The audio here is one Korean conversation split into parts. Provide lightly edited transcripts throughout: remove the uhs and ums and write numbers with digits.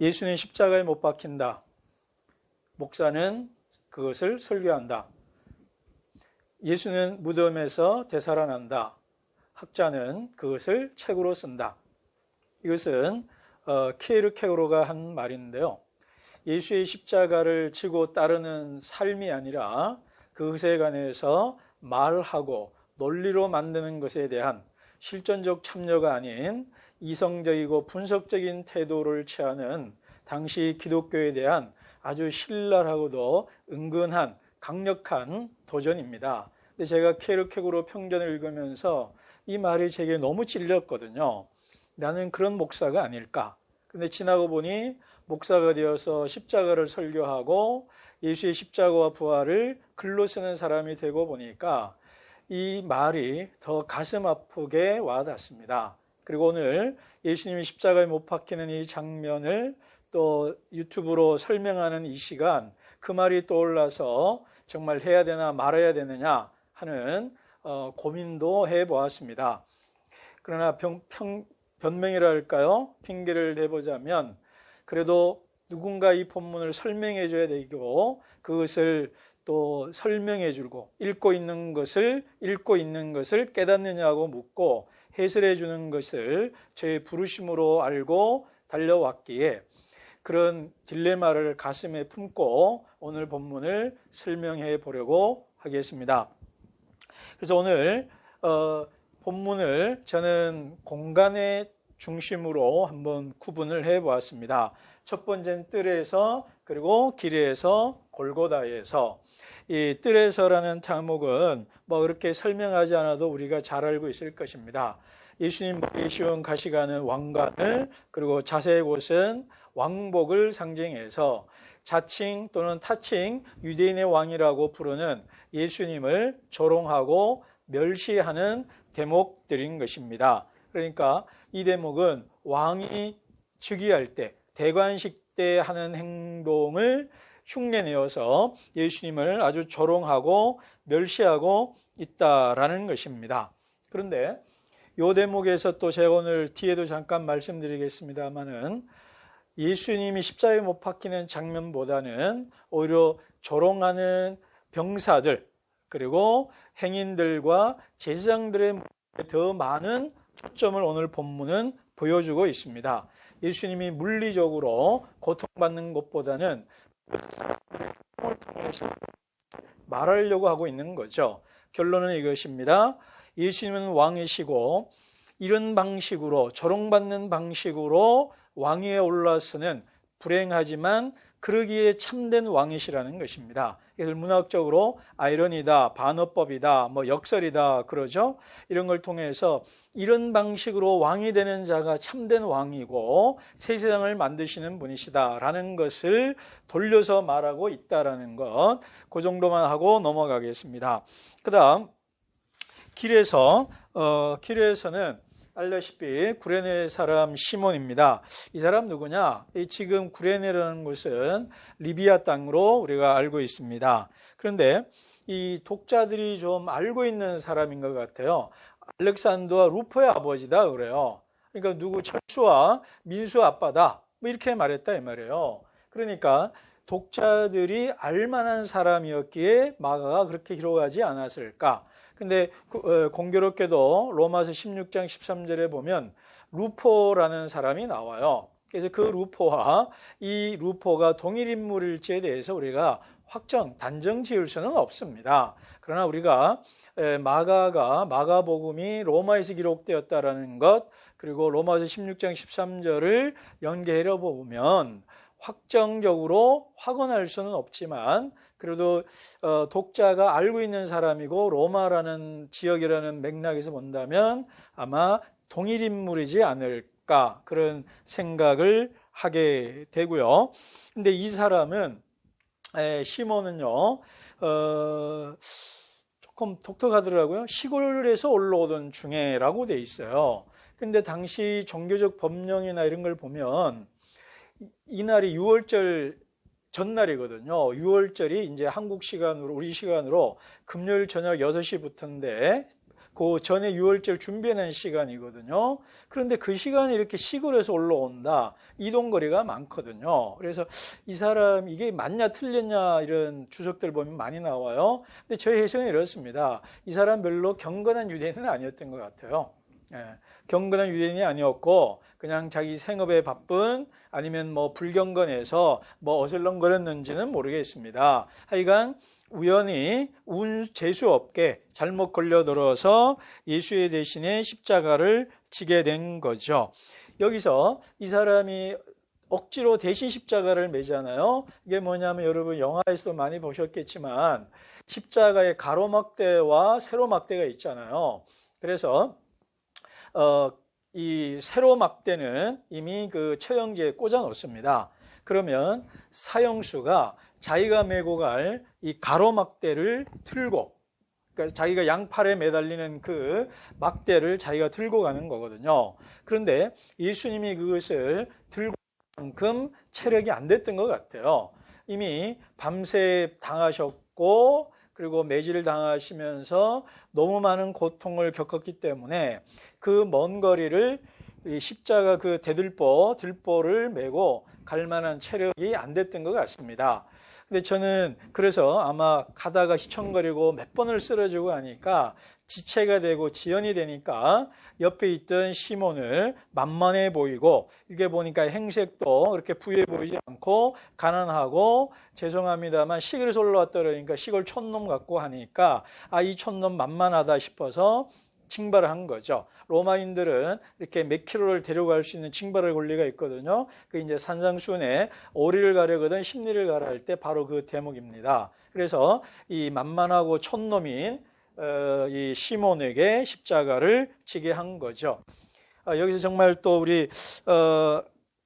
예수는 십자가에 못 박힌다. 목사는 그것을 설교한다. 예수는 무덤에서 되살아난다. 학자는 그것을 책으로 쓴다. 이것은 키에르케고르가 한 말인데요. 예수의 십자가를 지고 따르는 삶이 아니라 그것에 관해서 말하고 논리로 만드는 것에 대한 실존적 참여가 아닌 이성적이고 분석적인 태도를 취하는 당시 기독교에 대한 아주 신랄하고도 은근한 강력한 도전입니다. 근데 제가 키에르케고르 평전을 읽으면서 이 말이 제게 너무 찔렸거든요. 나는 그런 목사가 아닐까. 근데 지나고 보니 목사가 되어서 십자가를 설교하고 예수의 십자가와 부활을 글로 쓰는 사람이 되고 보니까 이 말이 더 가슴 아프게 와닿습니다. 그리고 오늘 예수님이 십자가에 못 박히는 이 장면을 또 유튜브로 설명하는 이 시간, 그 말이 떠올라서 정말 해야 되나 말아야 되느냐 하는 고민도 해보았습니다. 그러나 변명이라 할까요? 핑계를 대보자면 그래도 누군가 이 본문을 설명해 줘야 되고 그것을 또 설명해 주고 읽고 있는 것을 깨닫느냐고 묻고 해설해 주는 것을 제 부르심으로 알고 달려왔기에 그런 딜레마를 가슴에 품고 오늘 본문을 설명해 보려고 하겠습니다. 그래서 오늘 본문을 저는 공간의 중심으로 한번 구분을 해 보았습니다. 첫 번째는 뜰에서, 그리고 길에서, 골고다에서. 이 뜰에서라는 제목은 뭐 그렇게 설명하지 않아도 우리가 잘 알고 있을 것입니다. 예수님 머리에 씌운 가시관은 왕관을, 그리고 자세의 곳은 왕복을 상징해서 자칭 또는 타칭 유대인의 왕이라고 부르는 예수님을 조롱하고 멸시하는 대목들인 것입니다. 그러니까 이 대목은 왕이 즉위할 때, 대관식 때 하는 행동을 흉내내어서 예수님을 아주 조롱하고 멸시하고 있다라는 것입니다. 그런데 이 대목에서 또 제가 오늘 뒤에도 잠깐 말씀드리겠습니다만은 예수님이 십자가에 못 박히는 장면보다는 오히려 조롱하는 병사들 그리고 행인들과 제사장들의 더 많은 초점을 오늘 본문은 보여주고 있습니다. 예수님이 물리적으로 고통받는 것보다는 사람을 통해서 말하려고 하고 있는 거죠. 결론은 이것입니다. 예수님은 왕이시고 이런 방식으로 조롱받는 방식으로 왕위에 올라서는 불행하지만 그러기에 참된 왕이시라는 것입니다. 이것을 문학적으로 아이러니다, 반어법이다, 뭐 역설이다 그러죠. 이런 걸 통해서 이런 방식으로 왕이 되는 자가 참된 왕이고 새 세상을 만드시는 분이시다라는 것을 돌려서 말하고 있다라는 것, 그 정도만 하고 넘어가겠습니다. 그다음 길에서는 알다시피 구레네 사람 시몬입니다. 이 사람 누구냐? 지금 구레네라는 곳은 리비아 땅으로 우리가 알고 있습니다. 그런데 이 독자들이 좀 알고 있는 사람인 것 같아요. 알렉산더와 루포의 아버지다 그래요. 그러니까 누구 철수와 민수 아빠다 뭐 이렇게 말했다 이 말이에요. 그러니까 독자들이 알만한 사람이었기에 마가가 그렇게 기록하지 않았을까? 근데 공교롭게도 로마서 16장 13절에 보면 루포라는 사람이 나와요. 그래서 그 루포가 동일 인물일지에 대해서 우리가 단정 지을 수는 없습니다. 그러나 우리가 마가복음이 로마에서 기록되었다라는 것, 그리고 로마서 16장 13절을 연계해 보면 확정적으로 확언할 수는 없지만 그래도 독자가 알고 있는 사람이고 로마라는 지역이라는 맥락에서 본다면 아마 동일 인물이지 않을까 그런 생각을 하게 되고요. 근데 이 사람은 시몬은요 조금 독특하더라고요. 시골에서 올라오던 중에라고 돼 있어요. 근데 당시 종교적 법령이나 이런 걸 보면 이날이 6월절 전날이거든요. 6월절이 이제 한국 시간으로, 우리 시간으로 금요일 저녁 6시부터인데 그 전에 유월절 준비하는 시간이거든요. 그런데 그 시간에 이렇게 시골에서 올라온다. 이동거리가 많거든요. 그래서 이 사람 이게 맞냐 틀렸냐 이런 주석들 보면 많이 나와요. 근데 저희 해석은 이렇습니다. 이 사람 별로 경건한 유대인은 아니었던 것 같아요. 경건한 유대인이 아니었고 그냥 자기 생업에 바쁜 아니면 뭐 불경건해서 뭐 어슬렁거렸는지는 모르겠습니다. 하여간 우연히 재수 없게 잘못 걸려들어서 예수의 대신에 십자가를 지게 된 거죠. 여기서 이 사람이 억지로 대신 십자가를 매잖아요. 이게 뭐냐면 여러분 영화에서도 많이 보셨겠지만 십자가에 가로막대와 세로막대가 있잖아요. 그래서 이 세로막대는 이미 그 처형지에 꽂아 놓습니다. 그러면 사형수가 자기가 메고 갈 이 가로막대를 들고, 그러니까 자기가 양팔에 매달리는 그 막대를 자기가 들고 가는 거거든요. 그런데 예수님이 그것을 들고 만큼 체력이 안 됐던 것 같아요. 이미 밤새 당하셨고 그리고 매질 당하시면서 너무 많은 고통을 겪었기 때문에 그 먼 거리를 십자가 그 들보를 메고 갈 만한 체력이 안 됐던 것 같습니다. 근데 저는 그래서 아마 가다가 휘청거리고 몇 번을 쓰러지고 하니까 지체가 되고 지연이 되니까 옆에 있던 시몬을 만만해 보이고 이게 보니까 행색도 그렇게 부유해 보이지 않고 가난하고 죄송합니다만 시골에서 올라왔다 그러니까 시골 촌놈 같고 하니까 이 촌놈 만만하다 싶어서 징발을 한 거죠. 로마인들은 이렇게 몇 킬로를 데려갈 수 있는 징발의 권리가 있거든요. 그 이제 산상수훈에 오리를 가려거든 십리를 가라 할 때 바로 그 대목입니다. 그래서 이 만만하고 촌놈인 이 시몬에게 십자가를 지게 한 거죠. 여기서 정말 또 우리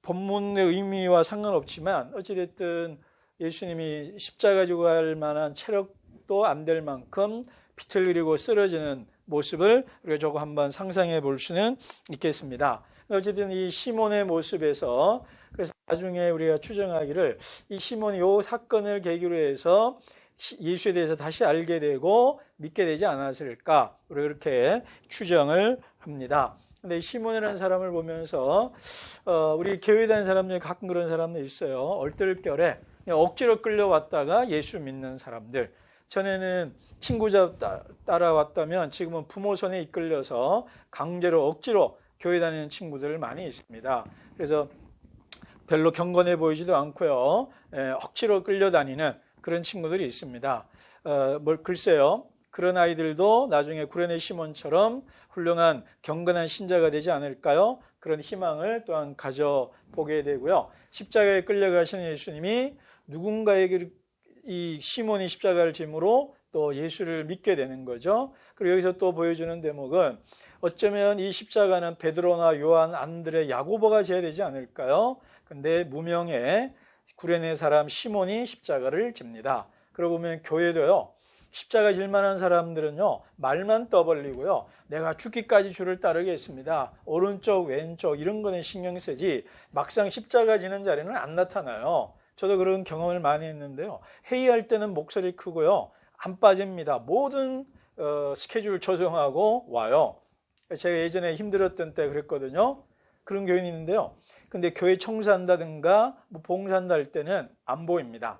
본문의 의미와 상관없지만 어찌됐든 예수님이 십자가 지고 갈 만한 체력도 안 될 만큼 비틀 그리고 쓰러지는 모습을 우리가 조금 한번 상상해 볼 수는 있겠습니다. 어쨌든 이 시몬의 모습에서 그래서 나중에 우리가 추정하기를 이 시몬이 이 사건을 계기로 해서 예수에 대해서 다시 알게 되고 믿게 되지 않았을까 우리가 그렇게 추정을 합니다. 근데 시몬이라는 사람을 보면서 우리 교회 다니는 사람 중에 가끔 그런 사람도 있어요. 얼떨결에 억지로 끌려왔다가 예수 믿는 사람들. 전에는 친구 따라왔다면 지금은 부모 손에 이끌려서 강제로 억지로 교회 다니는 친구들 많이 있습니다. 그래서 별로 경건해 보이지도 않고요. 억지로 끌려다니는 그런 친구들이 있습니다. 글쎄요. 그런 아이들도 나중에 구레네 시몬처럼 훌륭한 경건한 신자가 되지 않을까요? 그런 희망을 또한 가져보게 되고요. 십자가에 끌려가시는 예수님이 누군가에게 이 시몬이 십자가를 짐으로 또 예수를 믿게 되는 거죠. 그리고 여기서 또 보여주는 대목은 어쩌면 이 십자가는 베드로나 요한, 안드레, 야고보가 져야 되지 않을까요? 근데 무명의 구레네 사람 시몬이 십자가를 집니다. 그러고 보면 교회도요. 십자가 질 만한 사람들은요. 말만 떠벌리고요. 내가 죽기까지 주를 따르겠습니다. 오른쪽 왼쪽 이런 거는 신경 쓰지 막상 십자가 지는 자리는 안 나타나요. 저도 그런 경험을 많이 했는데요. 회의할 때는 목소리 크고요. 안 빠집니다. 모든 스케줄 조정하고 와요. 제가 예전에 힘들었던 때 그랬거든요. 그런 교인이 있는데요. 근데 교회 청소한다든가 뭐 봉사한다 할 때는 안 보입니다.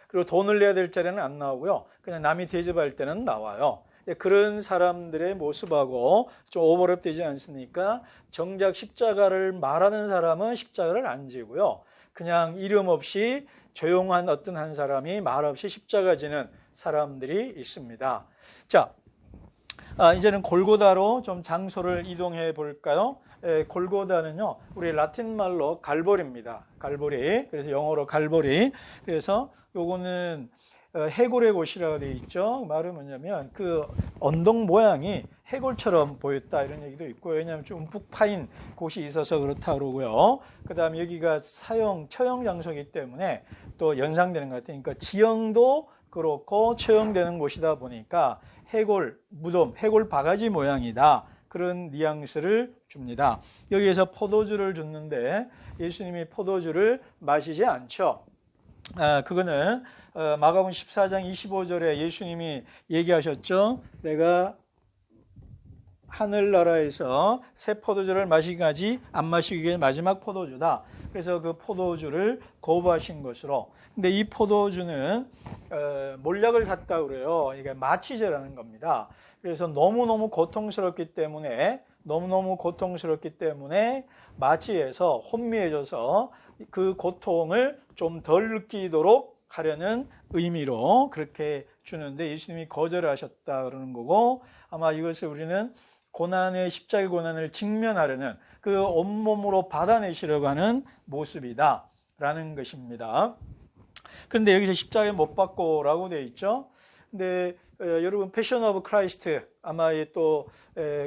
그리고 돈을 내야 될 자리는 안 나오고요. 그냥 남이 대접할 때는 나와요. 그런 사람들의 모습하고 좀 오버랩 되지 않습니까? 정작 십자가를 말하는 사람은 십자가를 안 지고요. 그냥 이름 없이 조용한 어떤 한 사람이 말 없이 십자가 지는 사람들이 있습니다. 자, 이제는 골고다로 좀 장소를 이동해 볼까요? 골고다는요, 우리 라틴 말로 갈보리입니다. 갈보리. 그래서 영어로 갈보리. 그래서 요거는 해골의 곳이라고 되어 있죠. 말은 뭐냐면 그 언덕 모양이 해골처럼 보였다 이런 얘기도 있고, 왜냐하면 좀 움푹 파인 곳이 있어서 그렇다 그러고요. 그 다음에 여기가 처형 장소이기 때문에 또 연상되는 것 같아요. 그러니까 지형도 그렇고 처형되는 곳이다 보니까 해골 무덤, 해골 바가지 모양이다. 그런 뉘앙스를 줍니다. 여기에서 포도주를 줬는데 예수님이 포도주를 마시지 않죠. 그거는 마가복음 14장 25절에 예수님이 얘기하셨죠. 내가 하늘나라에서 새 포도주를 마시기까지 안 마시기에 마지막 포도주다. 그래서 그 포도주를 거부하신 것으로. 근데 이 포도주는 몰약을 탔다 그래요. 이게 마취제라는 겁니다. 그래서 너무너무 고통스럽기 때문에 마취해서 혼미해져서 그 고통을 좀 덜 느끼도록 하려는 의미로 그렇게 주는데 예수님이 거절하셨다 그러는 거고, 아마 이것을 우리는 십자가의 고난을 직면하려는 그 온몸으로 받아내시려고 하는 모습이다라는 것입니다. 그런데 여기서 십자가에 못 박고라고 되어 있죠. 근데 여러분 패션 오브 크라이스트, 아마 또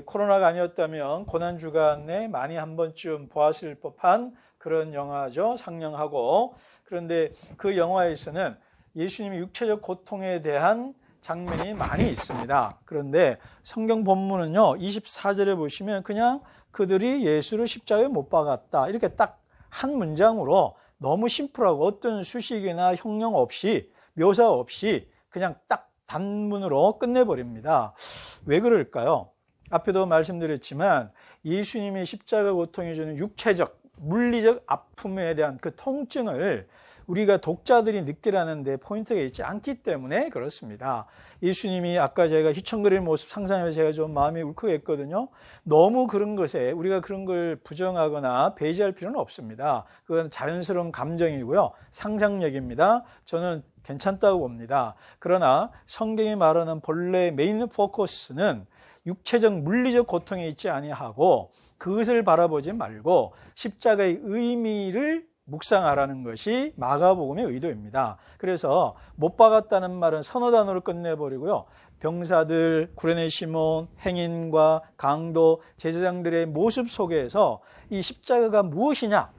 코로나가 아니었다면 고난주간에 많이 한 번쯤 보았을 법한 그런 영화죠. 상영하고. 그런데 그 영화에서는 예수님의 육체적 고통에 대한 장면이 많이 있습니다. 그런데 성경 본문은요, 24절에 보시면 그냥 그들이 예수를 십자가에 못 박았다, 이렇게 딱 한 문장으로 너무 심플하고 어떤 수식이나 형용 없이, 묘사 없이 그냥 딱 단문으로 끝내버립니다. 왜 그럴까요? 앞에도 말씀드렸지만 예수님의 십자가 고통이 주는 육체적, 물리적 아픔에 대한 그 통증을 우리가 독자들이 느끼라는 데 포인트가 있지 않기 때문에 그렇습니다. 예수님이 아까 제가 휘청거리는 모습 상상하면서 제가 좀 마음이 울컥했거든요. 너무 그런 것에 우리가 그런 걸 부정하거나 배제할 필요는 없습니다. 그건 자연스러운 감정이고요. 상상력입니다. 저는 괜찮다고 봅니다. 그러나 성경이 말하는 본래 메인 포커스는 육체적 물리적 고통에 있지 아니하고 그것을 바라보지 말고 십자가의 의미를 묵상하라는 것이 마가복음의 의도입니다. 그래서 못 박았다는 말은 서너 단어로 끝내버리고요. 병사들, 구레네 시몬, 행인과 강도, 제사장들의 모습 속에서 이 십자가가 무엇이냐,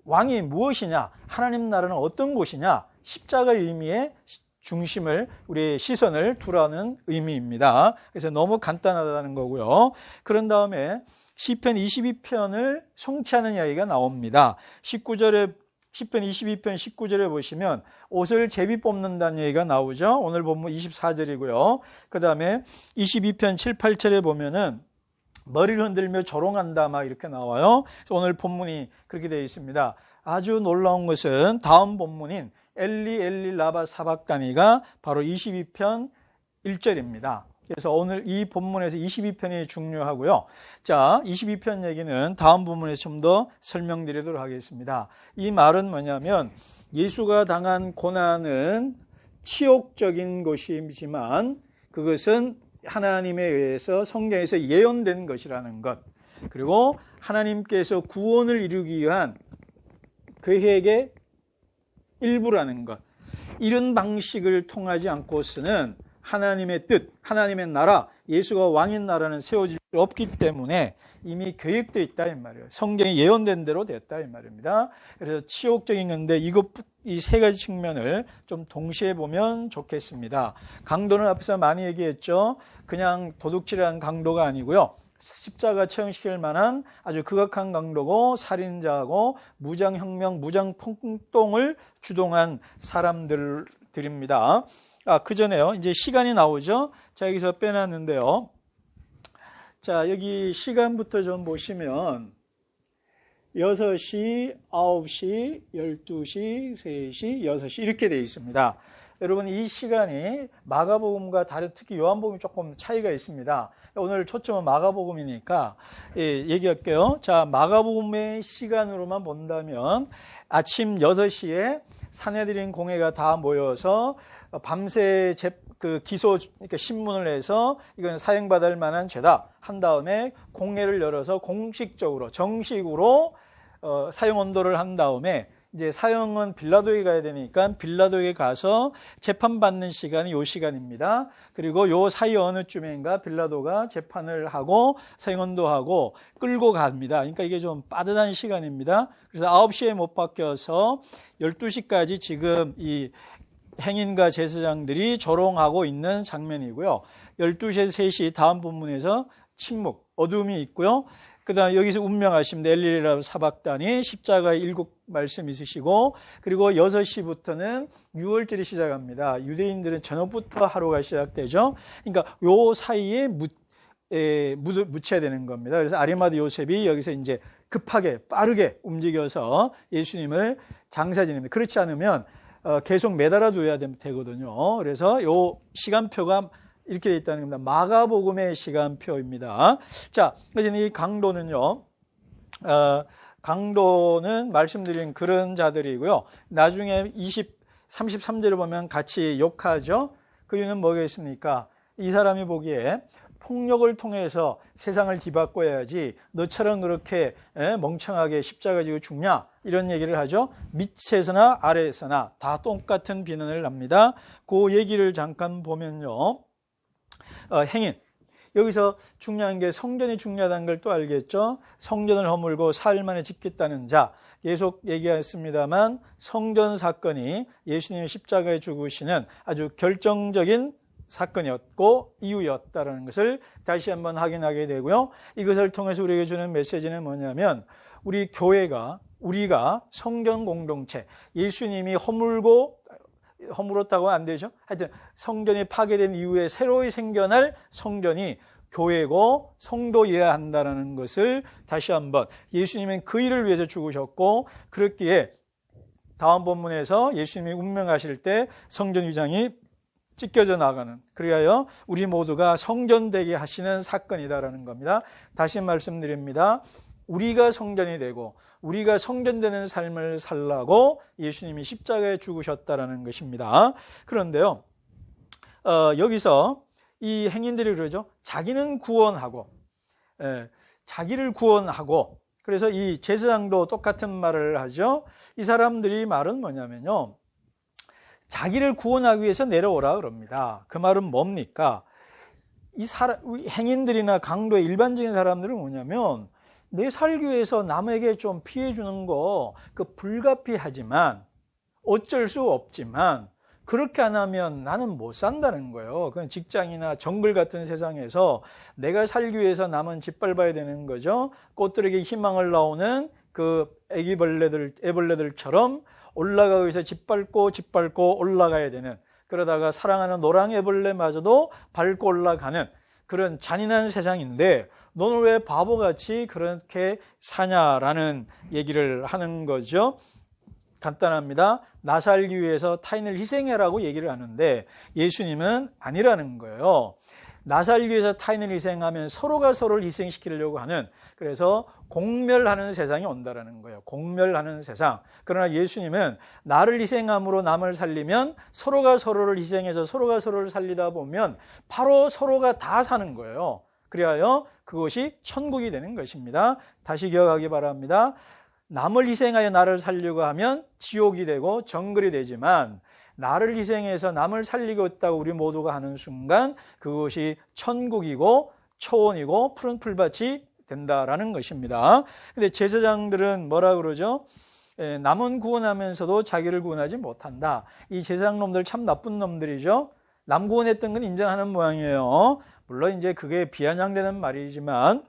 왕이 무엇이냐, 하나님 나라는 어떤 곳이냐, 십자가의 의미에 중심을, 우리의 시선을 두라는 의미입니다. 그래서 너무 간단하다는 거고요. 그런 다음에 시편 22편을 성취하는 이야기가 나옵니다. 19절에 시편 22편 19절에 보시면 옷을 제비 뽑는다는 얘기가 나오죠. 오늘 본문 24절이고요. 그 다음에 22편 7, 8절에 보면은 머리를 흔들며 조롱한다 막 이렇게 나와요. 그래서 오늘 본문이 그렇게 되어 있습니다. 아주 놀라운 것은 다음 본문인 엘리 엘리 라바 사박다니가 바로 22편 1절입니다. 그래서 오늘 이 본문에서 22편이 중요하고요. 자, 22편 얘기는 다음 본문에서 좀 더 설명드리도록 하겠습니다. 이 말은 뭐냐면 예수가 당한 고난은 치욕적인 것이지만 그것은 하나님에 의해서 성경에서 예언된 것이라는 것, 그리고 하나님께서 구원을 이루기 위한 계획의 일부라는 것, 이런 방식을 통하지 않고서는 하나님의 뜻, 하나님의 나라, 예수가 왕인 나라는 세워질 수 없기 때문에 이미 계획되어 있다 이 말이에요. 성경에 예언된 대로 됐다 이 말입니다. 그래서 치욕적인 건데 이 세 가지 측면을 좀 동시에 보면 좋겠습니다. 강도는 앞에서 많이 얘기했죠. 그냥 도둑질한 강도가 아니고요. 십자가 처형시킬 만한 아주 극악한 강도고 살인자고 무장혁명, 무장폭동을 주동한 사람들입니다. 그 전에요. 이제 시간이 나오죠. 자, 여기서 빼놨는데요. 자, 여기 시간부터 좀 보시면 6시, 9시, 12시, 3시, 6시 이렇게 되어 있습니다. 여러분 이 시간이 마가복음과 다른 특히 요한복음이 조금 차이가 있습니다. 오늘 초점은 마가복음이니까 얘기할게요. 자, 마가복음의 시간으로만 본다면 아침 6시에 사내들인 공회가 다 모여서 밤새 그러니까 신문을 해서 이건 사형받을 만한 죄다 한 다음에 공회를 열어서 공식적으로 정식으로 사형 언도를 한 다음에 이제 사형은 빌라도에 가야 되니까 빌라도에 가서 재판받는 시간이 요 시간입니다. 그리고 요 사이 어느 쯤인가 빌라도가 재판을 하고 사형언도 하고 끌고 갑니다. 그러니까 이게 좀 빠듯한 시간입니다. 그래서 9시에 못 바뀌어서 12시까지 지금 이 행인과 제사장들이 조롱하고 있는 장면이고요. 12시에서 3시 다음 본문에서 침묵, 어둠이 있고요. 그 다음에 여기서 운명하시면 엘리라 사박단이 십자가의 7 말씀 있으시고, 그리고 6시부터는 유월절이 시작합니다. 유대인들은 저녁부터 하루가 시작되죠. 그러니까 요 사이에 묻혀야 되는 겁니다. 그래서 아리마대 요셉이 여기서 이제 급하게 빠르게 움직여서 예수님을 장사 지냅니다. 그렇지 않으면 계속 매달아 둬야 되거든요. 그래서 요 시간표가 이렇게 되어 있다는 겁니다. 마가복음의 시간표입니다. 자, 그래서 이 강도는요, 강도는 말씀드린 그런 자들이고요. 나중에 33절을 보면 같이 욕하죠. 그 이유는 뭐겠습니까? 이 사람이 보기에 폭력을 통해서 세상을 뒤바꿔야지 너처럼 그렇게 멍청하게 십자가 지고 죽냐? 이런 얘기를 하죠. 밑에서나 아래에서나 다 똑같은 비난을 합니다. 그 얘기를 잠깐 보면요. 행인. 여기서 중요한 게 성전이 중요하다는 걸 또 알겠죠. 성전을 허물고 사흘 만에 짓겠다는 자. 계속 얘기했습니다만 성전 사건이 예수님의 십자가에 죽으시는 아주 결정적인 사건이었고 이유였다는 것을 다시 한번 확인하게 되고요. 이것을 통해서 우리에게 주는 메시지는 뭐냐면 우리가 성전 공동체, 예수님이 허물었다고 안 되죠. 하여튼 성전이 파괴된 이후에 새로이 생겨날 성전이 교회고 성도여야 한다는 것을 다시 한번 예수님은 그 일을 위해서 죽으셨고 그렇기에 다음 본문에서 예수님이 운명하실 때 성전 위장이 찢겨져 나가는 그리하여 우리 모두가 성전되게 하시는 사건이다라는 겁니다. 다시 말씀드립니다. 우리가 성전이 되고 우리가 성전되는 삶을 살라고 예수님이 십자가에 죽으셨다라는 것입니다. 그런데요, 여기서 이 행인들이 그러죠. 자기는 구원하고, 자기를 구원하고, 그래서 이 제사장도 똑같은 말을 하죠. 이 사람들이 말은 뭐냐면요. 자기를 구원하기 위해서 내려오라 그럽니다. 그 말은 뭡니까? 이 행인들이나 강도의 일반적인 사람들은 뭐냐면 내 살기 위해서 남에게 좀 피해 주는 거 불가피하지만 어쩔 수 없지만 그렇게 안 하면 나는 못 산다는 거예요. 그냥 직장이나 정글 같은 세상에서 내가 살기 위해서 남은 짓밟아야 되는 거죠. 꽃들에게 희망을 나오는 그 애벌레들처럼 올라가기 위해서 짓밟고 올라가야 되는, 그러다가 사랑하는 노랑애벌레마저도 밟고 올라가는 그런 잔인한 세상인데 너는 왜 바보같이 그렇게 사냐라는 얘기를 하는 거죠. 간단합니다. 나 살기 위해서 타인을 희생해라고 얘기를 하는데 예수님은 아니라는 거예요. 나 살기 위해서 타인을 희생하면 서로가 서로를 희생시키려고 하는, 그래서 공멸하는 세상이 온다라는 거예요. 공멸하는 세상. 그러나 예수님은 나를 희생함으로 남을 살리면 서로가 서로를 희생해서 서로가 서로를 살리다 보면 바로 서로가 다 사는 거예요. 그리하여 그것이 천국이 되는 것입니다. 다시 기억하기 바랍니다. 남을 희생하여 나를 살려고 하면 지옥이 되고 정글이 되지만 나를 희생해서 남을 살리고 있다고 우리 모두가 하는 순간 그것이 천국이고 초원이고 푸른 풀밭이 된다라는 것입니다. 근데 제사장들은 뭐라 그러죠? 남은 구원하면서도 자기를 구원하지 못한다. 이 제사장 놈들 참 나쁜 놈들이죠. 남 구원했던 건 인정하는 모양이에요. 물론 이제 그게 비아냥되는 말이지만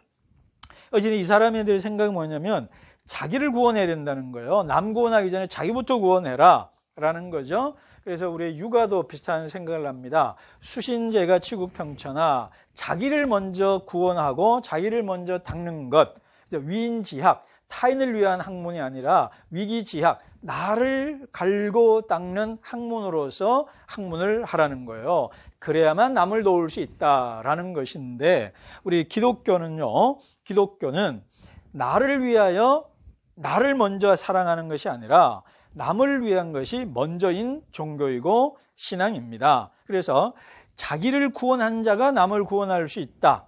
어쨌든 이 사람들의 생각이 뭐냐면 자기를 구원해야 된다는 거예요. 남 구원하기 전에 자기부터 구원해라 라는 거죠. 그래서 우리의 육아도 비슷한 생각을 합니다. 수신제가 치국평천하, 자기를 먼저 구원하고 자기를 먼저 닦는 것, 위인지학, 타인을 위한 학문이 아니라 위기지학, 나를 갈고 닦는 학문으로서 학문을 하라는 거예요. 그래야만 남을 도울 수 있다라는 것인데 우리 기독교는요, 기독교는 나를 위하여 나를 먼저 사랑하는 것이 아니라 남을 위한 것이 먼저인 종교이고 신앙입니다. 그래서 자기를 구원한 자가 남을 구원할 수 있다.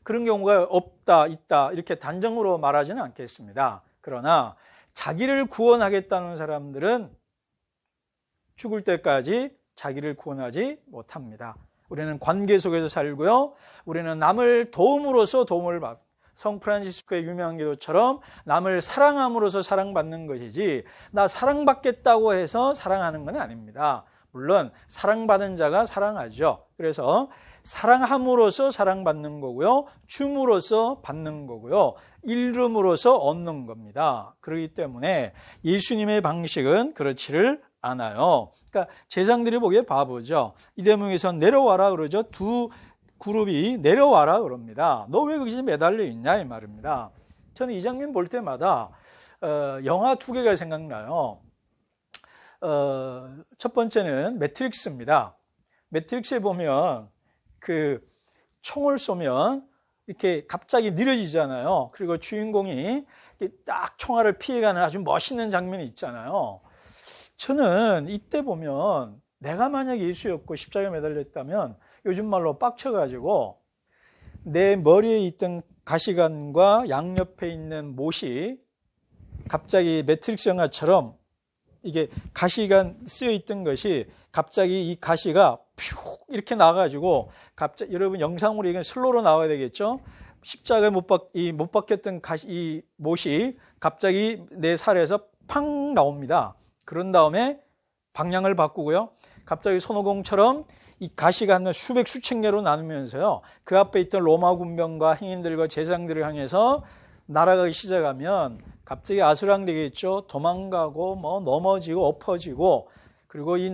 그런 경우가 없다, 있다 이렇게 단정으로 말하지는 않겠습니다. 그러나 자기를 구원하겠다는 사람들은 죽을 때까지 자기를 구원하지 못합니다. 우리는 관계 속에서 살고요. 우리는 남을 도움으로써 도움을 받습니다. 성 프란시스코의 유명한 기도처럼 남을 사랑함으로써 사랑받는 것이지 나 사랑받겠다고 해서 사랑하는 건 아닙니다. 물론 사랑받은 자가 사랑하죠. 그래서 사랑함으로써 사랑받는 거고요. 줌으로써 받는 거고요. 이름으로써 얻는 겁니다. 그렇기 때문에 예수님의 방식은 그렇지를 않아요. 그러니까 제사장들이 보기에 바보죠. 이 대목에서 내려와라 그러죠. 두 그룹이 내려와라 그럽니다. 너 왜 거기서 매달려 있냐 이 말입니다. 저는 이 장면 볼 때마다 영화 두 개가 생각나요. 첫 번째는 매트릭스입니다. 매트릭스에 보면 그 총을 쏘면 이렇게 갑자기 느려지잖아요. 그리고 주인공이 딱 총알을 피해가는 아주 멋있는 장면이 있잖아요. 저는 이때 보면 내가 만약 예수였고 십자가에 매달렸다면 요즘 말로 빡쳐가지고 내 머리에 있던 가시관과 양옆에 있는 못이 갑자기 매트릭스 영화처럼 이게 가시관 쓰여 있던 것이 갑자기 이 가시가 퓨 이렇게 나가지고 갑자기 여러분 영상으로 이건 슬로로 나와야 되겠죠? 십자가에 못 박혔던 이 못이 갑자기 내 살에서 팡 나옵니다. 그런 다음에 방향을 바꾸고요. 갑자기 손오공처럼 이 가시가 한 수천 개로 나누면서요. 그 앞에 있던 로마 군병과 행인들과 제사장들을 향해서 날아가기 시작하면 갑자기 아수랑되겠죠. 도망가고 넘어지고 엎어지고 그리고 이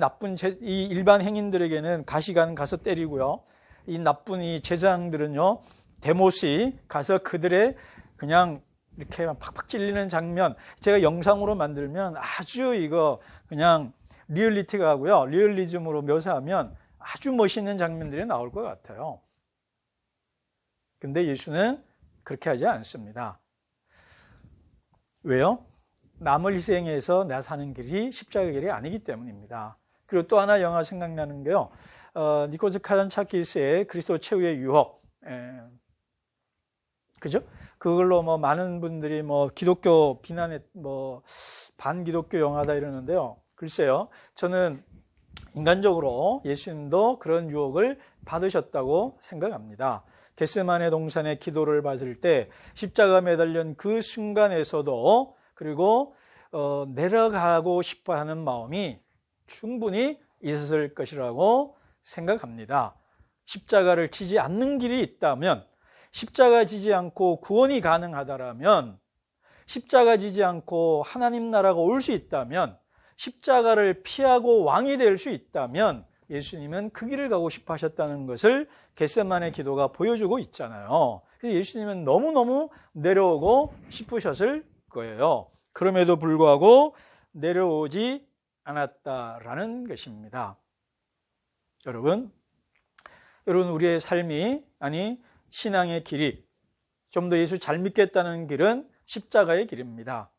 이 일반 행인들에게는 가시관 가서 때리고요. 이 나쁜 이 제사장들은요. 데모시 가서 그들의 그냥 이렇게 팍팍 찔리는 장면 제가 영상으로 만들면 아주 이거 그냥 리얼리티가 하고요. 리얼리즘으로 묘사하면 아주 멋있는 장면들이 나올 것 같아요. 근데 예수는 그렇게 하지 않습니다. 왜요? 남을 희생해서 나 사는 길이 십자가 길이 아니기 때문입니다. 그리고 또 하나 영화 생각나는 게요. 니콜스 카잔차키스의 그리스도 최후의 유혹. 그죠? 그걸로 많은 분들이 기독교 비난에 반기독교 영화다 이러는데요. 글쎄요. 저는 인간적으로 예수님도 그런 유혹을 받으셨다고 생각합니다. 겟세마네 동산의 기도를 받을 때 십자가 매달린 그 순간에서도 그리고 내려가고 싶어하는 마음이 충분히 있었을 것이라고 생각합니다. 십자가를 지지 않는 길이 있다면 십자가 지지 않고 구원이 가능하다라면 십자가 지지 않고 하나님 나라가 올 수 있다면 십자가를 피하고 왕이 될 수 있다면 예수님은 그 길을 가고 싶어 하셨다는 것을 겟세마네 기도가 보여주고 있잖아요. 예수님은 너무너무 내려오고 싶으셨을 거예요. 그럼에도 불구하고 내려오지 않았다라는 것입니다. 여러분 우리의 삶이 아니 신앙의 길이 좀 더 예수 잘 믿겠다는 길은 십자가의 길입니다.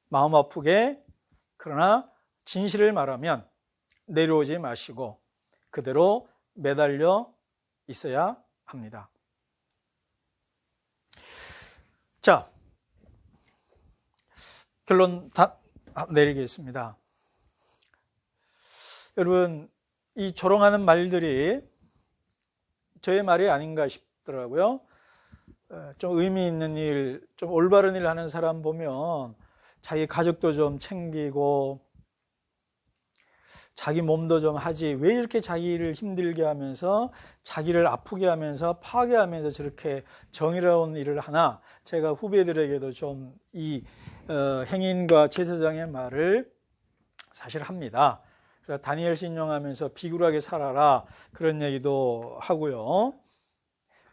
마음 아프게 그러나 진실을 말하면 내려오지 마시고 그대로 매달려 있어야 합니다. 자, 결론 다 내리겠습니다. 여러분, 이 조롱하는 말들이 저의 말이 아닌가 싶더라고요. 좀 의미 있는 일, 좀 올바른 일 하는 사람 보면 자기 가족도 좀 챙기고 자기 몸도 좀 하지 왜 이렇게 자기를 힘들게 하면서 자기를 아프게 하면서 파괴하면서 저렇게 정의로운 일을 하나 제가 후배들에게도 좀 이 행인과 제사장의 말을 사실 합니다. 그래서 다니엘 신용하면서 비굴하게 살아라 그런 얘기도 하고요.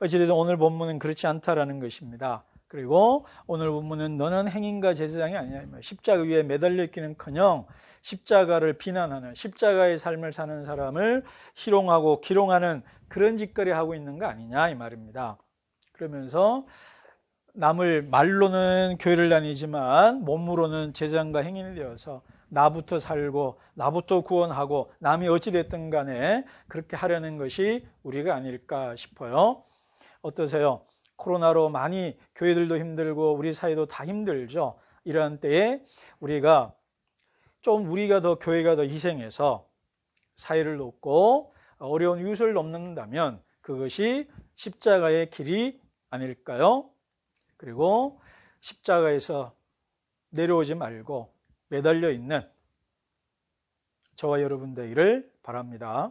어찌됐든 오늘 본문은 그렇지 않다라는 것입니다. 그리고 오늘 본문은 너는 행인과 제사장이 아니냐 십자가 위에 매달려 있기는커녕 십자가를 비난하는 십자가의 삶을 사는 사람을 희롱하고 기롱하는 그런 짓거리 하고 있는 거 아니냐 이 말입니다. 그러면서 남을 말로는 교회를 다니지만 몸으로는 제사장과 행인이 되어서 나부터 살고 나부터 구원하고 남이 어찌됐든 간에 그렇게 하려는 것이 우리가 아닐까 싶어요. 어떠세요? 코로나로 많이 교회들도 힘들고 우리 사회도 다 힘들죠. 이러한 때에 우리가 더 교회가 더 희생해서 사회를 돕고 어려운 이웃을 돕는다면 그것이 십자가의 길이 아닐까요? 그리고 십자가에서 내려오지 말고 매달려 있는 저와 여러분 되기를 바랍니다.